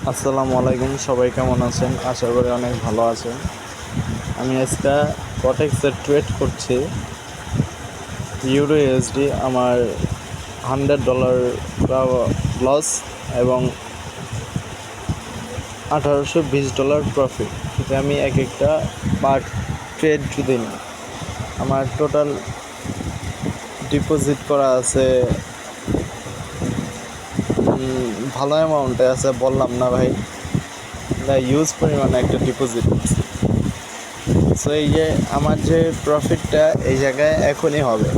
আসসালামু আলাইকুম, সবাই কেমন আছেন? আশা করি অনেক ভালো আছেন। আমি আজকে কটেক্সের ট্রেড করছি ইউরো ইউএসডি। আমার $100 লস এবং $1820 প্রফিট। কিন্তু আমি এক একটা পার ট্রেড যদি নিই, আমার টোটাল ডিপোজিট করা আছে ভালো অ্যামাউন্টে আছে, বললাম না ভাই, ইউজ পরিমাণে একটা ডিপোজিট করছি। সো এই যে আমার যে প্রফিটটা এই জায়গায় এখনই হবে,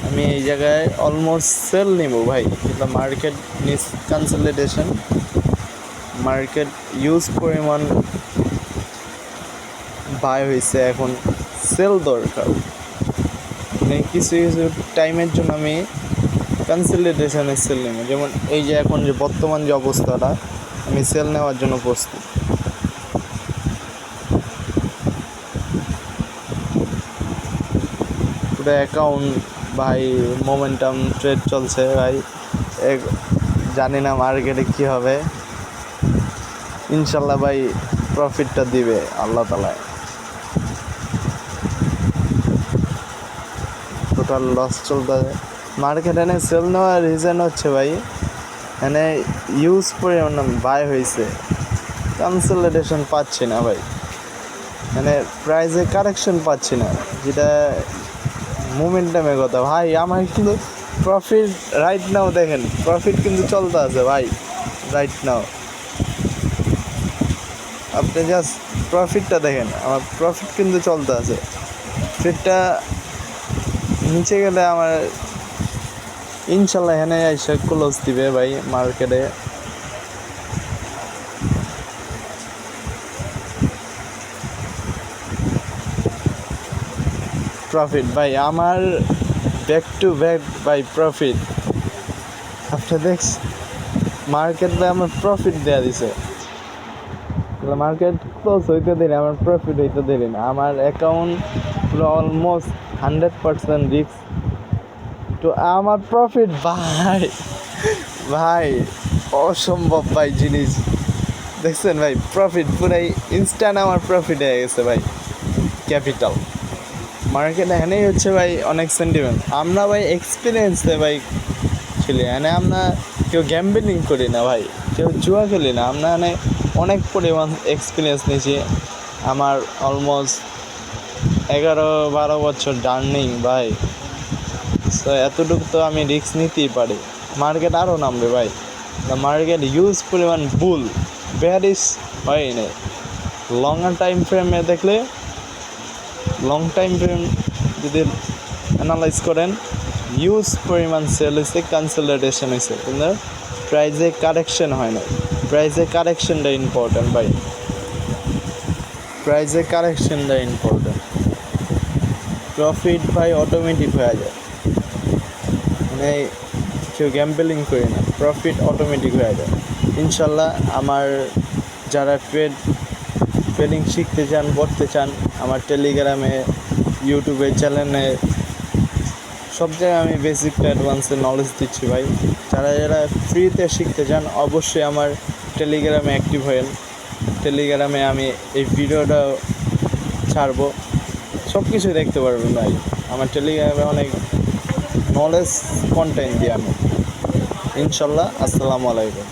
আমি এই জায়গায় অলমোস্ট সেল নিব ভাই, কিন্তু মার্কেট নিস কনসলিডেশন, মার্কেট ইউজ পরিমাণ বাই হয়েছে, এখন সেল দরকার। মানে কিছু কিছু টাইমের জন্য আমি কনসলিডেশনের সেল নেব। যেমন এই যে এখন যে বর্তমান যে অবস্থাটা, আমি সেল নেওয়ার জন্য প্রস্তুত। পুরো অ্যাকাউন্ট ভাই মোমেন্টাম ট্রেড চলছে ভাই, জানি না মার্কেটে কী হবে। ইনশাল্লাহ ভাই প্রফিটটা দিবে আল্লাহ তাআলা। টোটাল লস চলতেছে মার্কেট। এনে সেল নেওয়ার রিজন হচ্ছে ভাই, এনে ইউজ পরিমাণ বাই হয়েছে, কনসলিডেশন পাচ্ছি না ভাই, মানে প্রাইসে কারেকশন পাচ্ছি না, যেটা মোমেন্টামের কথা ভাই। আমার কিন্তু প্রফিট রাইট নাও দেখেন, প্রফিট কিন্তু চলতে আছে ভাই রাইট নাও। আপনি জাস্ট প্রফিটটা দেখেন, আমার প্রফিট কিন্তু চলতে আছে। ফিটটা নিচে গেলে আমার ইনশাল্লাহ এখানে এসে ক্লোজ দিবে ভাই মার্কেটে। প্রফিট ভাই আমার ব্যাক টু ব্যাক ভাই প্রফিট। আপনি দেখছেন মার্কেট ভাই আমার প্রফিট দেওয়া দিছে, মার্কেট ক্লোজ হইতে দেরি, আমার প্রফিট হইতে দেরি না। আমার অ্যাকাউন্ট পুরো অলমোস্ট 100% রিস্ক, তো আমার প্রফিট ভাই ভাই অসম্ভব ভাই জিনিস। দেখছেন ভাই প্রফিট পুরাই ইনস্ট্যান্ট, আমার প্রফিট হয়ে গেছে ভাই ক্যাপিটাল। মার্কেট এখানেই হচ্ছে ভাই অনেক সেন্টিমেন্ট। আমরা ভাই এক্সপিরিয়েন্সে ভাই খেলি, মানে আমরা কেউ গ্যাম্বলিং করি না ভাই, কেউ জুয়া খেলি না, আমরা মানে অনেক পরিমাণ এক্সপিরিয়েন্স নিয়েছি। আমার অলমোস্ট 11-12 বছর জার্নিং ভাই। সো এতটুকু তো আমি রিস্ক নিতেই পারি। মার্কেট আরও নামবে ভাই, মার্কেট ইউজ পরিমাণ বুল বেয়ারিশ হয় নাই। লং টাইম ফ্রেমে দেখলে, লং টাইম ফ্রেম যদি অ্যানালাইজ করেন, ইউজ পরিমাণ সেল হয়েছে, কনসলিডেশন হয়েছে, কিন্তু প্রাইসে কারেকশন হয় না। প্রাইসে কারেকশনটা ইম্পর্টেন্ট ভাই, প্রাইসে কারেকশনটা ইম্পর্টেন্ট। প্রফিট ভাই অটোমেটিক হয়ে যায়, মানে কেউ গ্যাম্বলিং করি না, প্রফিট অটোমেটিক হয়ে যায় ইনশাল্লাহ। আমার যারা ট্রেডিং শিখতে চান, করতে চান, আমার টেলিগ্রামে, ইউটিউবে, চ্যানেলে, সব জায়গায় আমি বেসিক টু অ্যাডভান্সের নলেজ দিচ্ছি ভাই। যারা যারা ফ্রিতে শিখতে চান অবশ্যই আমার টেলিগ্রামে অ্যাক্টিভ হয়েন। টেলিগ্রামে আমি এই ভিডিওটা ছাড়বো, সব কিছু দেখতে পারবেন ভাই। আমার টেলিগ্রামে অনেক নলেজ কন্টেন্ট দিই আমি ইনশাল্লাহ। আসসালামু আলাইকুম।